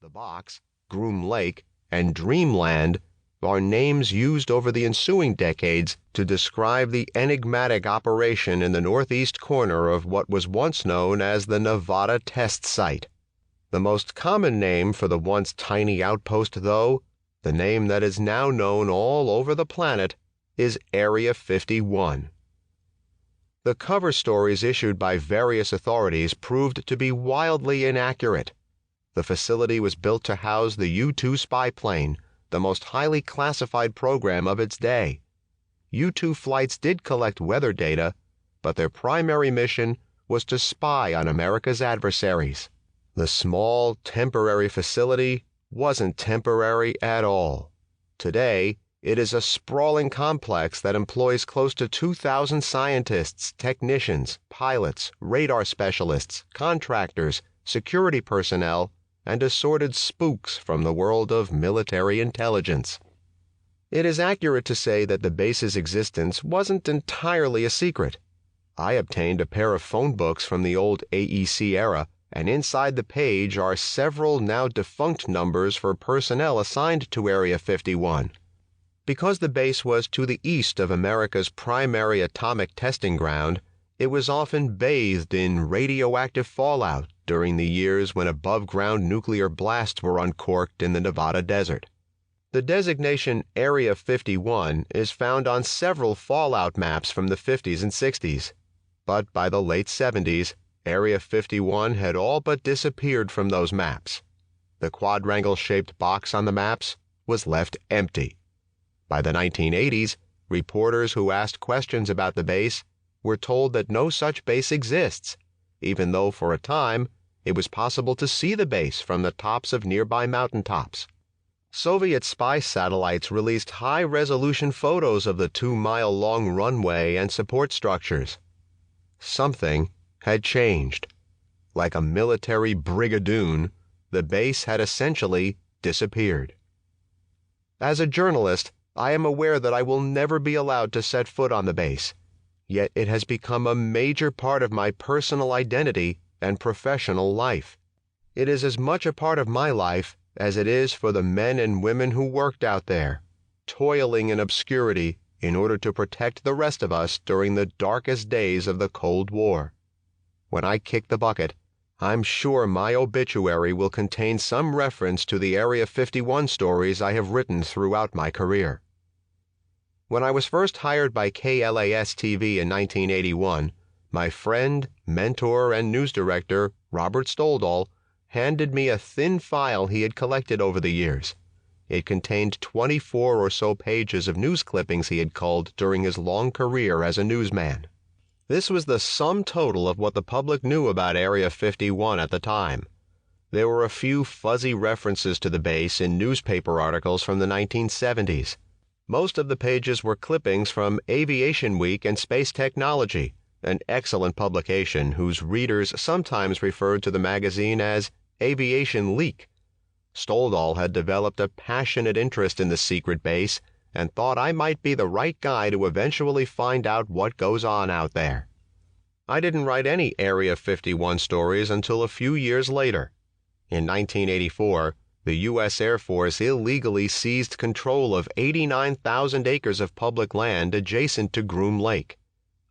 The box, Groom Lake, and Dreamland are names used over the ensuing decades to describe the enigmatic operation in the northeast corner of what was once known as the Nevada Test Site. The most common name for the once tiny outpost, though, the name that is now known all over the planet, is Area 51. The cover stories issued by various authorities proved to be wildly inaccurate. The facility was built to house the U-2 spy plane, the most highly classified program of its day. U-2 flights did collect weather data, but their primary mission was to spy on America's adversaries. The small, temporary facility wasn't temporary at all. Today, it is a sprawling complex that employs close to 2,000 scientists, technicians, pilots, radar specialists, contractors, security personnel, and assorted spooks from the world of military intelligence. It is accurate to say that the base's existence wasn't entirely a secret. I obtained a pair of phone books from the old AEC era, and inside the page are several now defunct numbers for personnel assigned to Area 51. Because the base was to the east of America's primary atomic testing ground, it was often bathed in radioactive fallout during the years when above-ground nuclear blasts were uncorked in the Nevada desert. The designation Area 51 is found on several fallout maps from the 50s and 60s, but by the late 70s, Area 51 had all but disappeared from those maps. The quadrangle-shaped box on the maps was left empty. By the 1980s, reporters who asked questions about the base were told that no such base exists, even though for a time it was possible to see the base from the tops of nearby mountaintops. Soviet spy satellites released high-resolution photos of the 2-mile-long runway and support structures. Something had changed. Like a military brigadoon, the base had essentially disappeared. As a journalist, I am aware that I will never be allowed to set foot on the base, yet it has become a major part of my personal identity and professional life. It is as much a part of my life as it is for the men and women who worked out there, toiling in obscurity in order to protect the rest of us during the darkest days of the Cold War. When I kick the bucket, I'm sure my obituary will contain some reference to the Area 51 stories I have written throughout my career. When I was first hired by KLAS TV in 1981, my friend, mentor, and news director, Robert Stoldal, handed me a thin file he had collected over the years. It contained 24 or so pages of news clippings he had culled during his long career as a newsman. This was the sum total of what the public knew about Area 51 at the time. There were a few fuzzy references to the base in newspaper articles from the 1970s. Most of the pages were clippings from Aviation Week and Space Technology, an excellent publication whose readers sometimes referred to the magazine as Aviation Leak. Stoldal had developed a passionate interest in the secret base and thought I might be the right guy to eventually find out what goes on out there. I didn't write any Area 51 stories until a few years later. In 1984, the U.S. Air Force illegally seized control of 89,000 acres of public land adjacent to Groom Lake.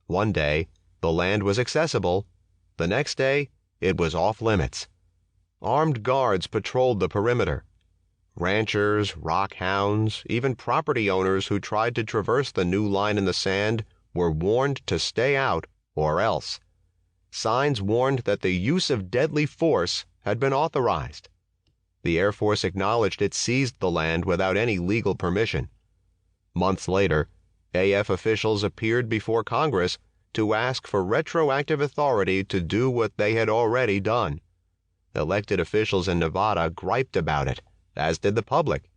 One day, the land was accessible. The next day, it was off limits. Armed guards patrolled the perimeter. Ranchers, rock hounds, even property owners who tried to traverse the new line in the sand were warned to stay out or else. Signs warned that the use of deadly force had been authorized. The Air Force acknowledged it seized the land without any legal permission. Months later, AF officials appeared before Congress to ask for retroactive authority to do what they had already done. Elected officials in Nevada griped about it, as did the public,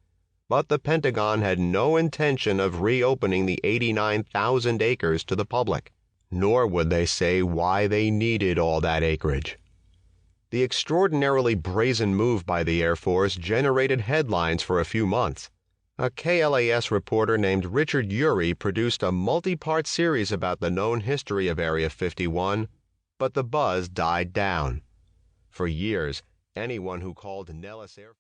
but the Pentagon had no intention of reopening the 89,000 acres to the public, nor would they say why they needed all that acreage. The extraordinarily brazen move by the Air Force generated headlines for a few months. A KLAS reporter named Richard Urey produced a multi-part series about the known history of Area 51, but the buzz died down. For years, anyone who called Nellis Air